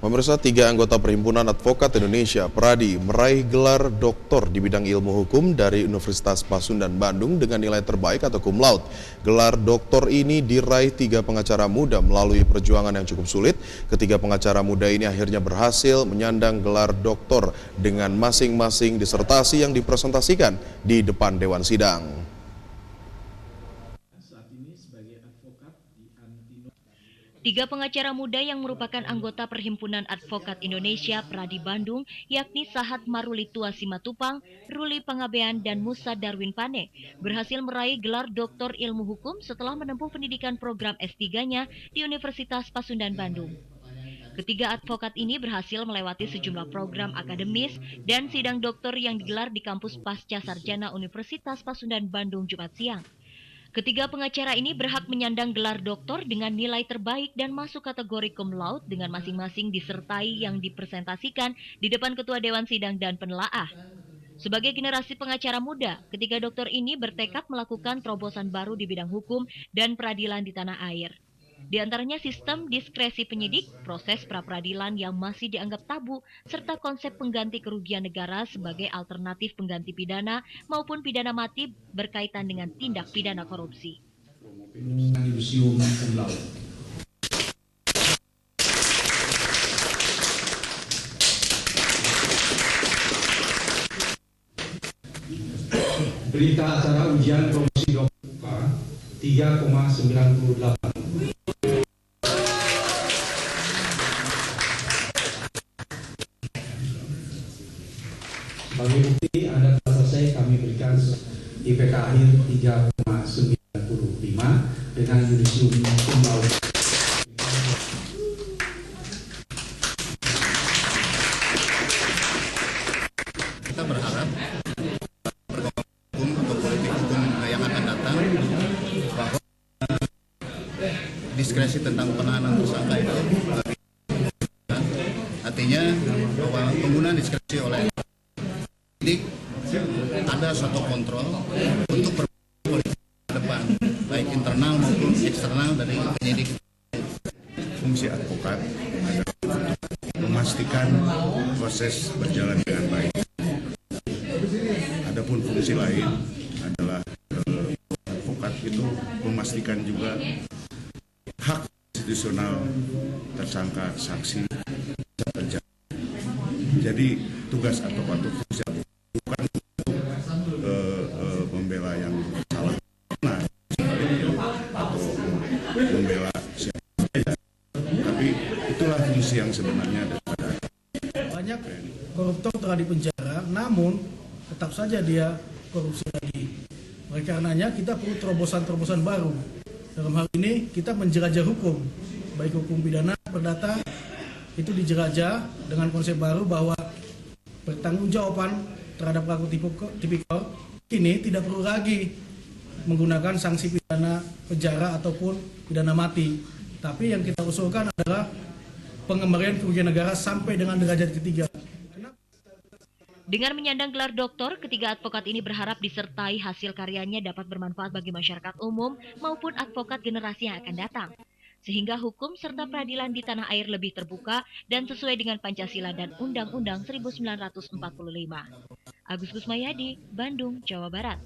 Pemirsa, 3 anggota Perhimpunan Advokat Indonesia (PRADI) meraih gelar doktor di bidang ilmu hukum dari Universitas Pasundan Bandung dengan nilai terbaik atau cum laude. Gelar doktor ini diraih 3 pengacara muda melalui perjuangan yang cukup sulit. Ketiga pengacara muda ini akhirnya berhasil menyandang gelar doktor dengan masing-masing disertasi yang dipresentasikan di depan Dewan Sidang. Tiga pengacara muda yang merupakan anggota Perhimpunan Advokat Indonesia (PRADI) Bandung, yakni Sahat Marulitua Simatupang, Ruli Pangabean, dan Musa Darwin Pane, berhasil meraih gelar doktor ilmu hukum setelah menempuh pendidikan program S3-nya di Universitas Pasundan Bandung. Ketiga advokat ini berhasil melewati sejumlah program akademis dan sidang doktor yang digelar di kampus Pasca Sarjana Universitas Pasundan Bandung Jumat siang. Ketiga pengacara ini berhak menyandang gelar doktor dengan nilai terbaik dan masuk kategori cum laude dengan masing-masing disertai yang dipresentasikan di depan Ketua Dewan Sidang dan Penelaah. Sebagai generasi pengacara muda, ketiga doktor ini bertekad melakukan terobosan baru di bidang hukum dan peradilan di tanah air. Di antaranya sistem diskresi penyidik, proses pra-peradilan yang masih dianggap tabu, serta konsep pengganti kerugian negara sebagai alternatif pengganti pidana maupun pidana mati berkaitan dengan tindak pidana korupsi. Berita acara ujian promosi doktor 3,98. Sebagai bukti Anda telah selesai, kami berikan IPK akhir 3,95 dengan yudisium cum laude. Kita berharap hukum atau politik hukum yang akan datang bahwa diskresi tentang penahanan tersangka itu artinya bahwa penggunaan diskresi oleh ada suatu kontrol untuk politik ke depan, baik internal maupun eksternal dari penyidik. Fungsi advokat adalah memastikan proses berjalan dengan baik. Adapun fungsi lain adalah advokat itu memastikan juga hak konstitusional tersangka, saksi bisa terjaga. Jadi tugas advokat itu fungsi bukan untuk membela yang salah atau membela siapa saja, tapi itulah fungsi yang sebenarnya daripada. Banyak koruptor telah dipenjara, namun tetap saja dia korupsi lagi. Oleh karenanya kita perlu terobosan-terobosan baru. Dalam hal ini kita menjelajah hukum, baik hukum pidana, perdata, itu dijelajah dengan konsep baru bahwa pertanggungjawaban terhadap pelaku tipikor kini tidak perlu lagi menggunakan sanksi pidana penjara ataupun pidana mati. Tapi yang kita usulkan adalah pengembalian kerugian negara sampai dengan derajat ketiga. Dengan menyandang gelar doktor, ketiga advokat ini berharap disertai hasil karyanya dapat bermanfaat bagi masyarakat umum maupun advokat generasi yang akan datang, sehingga hukum serta peradilan di tanah air lebih terbuka dan sesuai dengan Pancasila dan Undang-Undang 1945. Agus Kusmayadi, Bandung, Jawa Barat.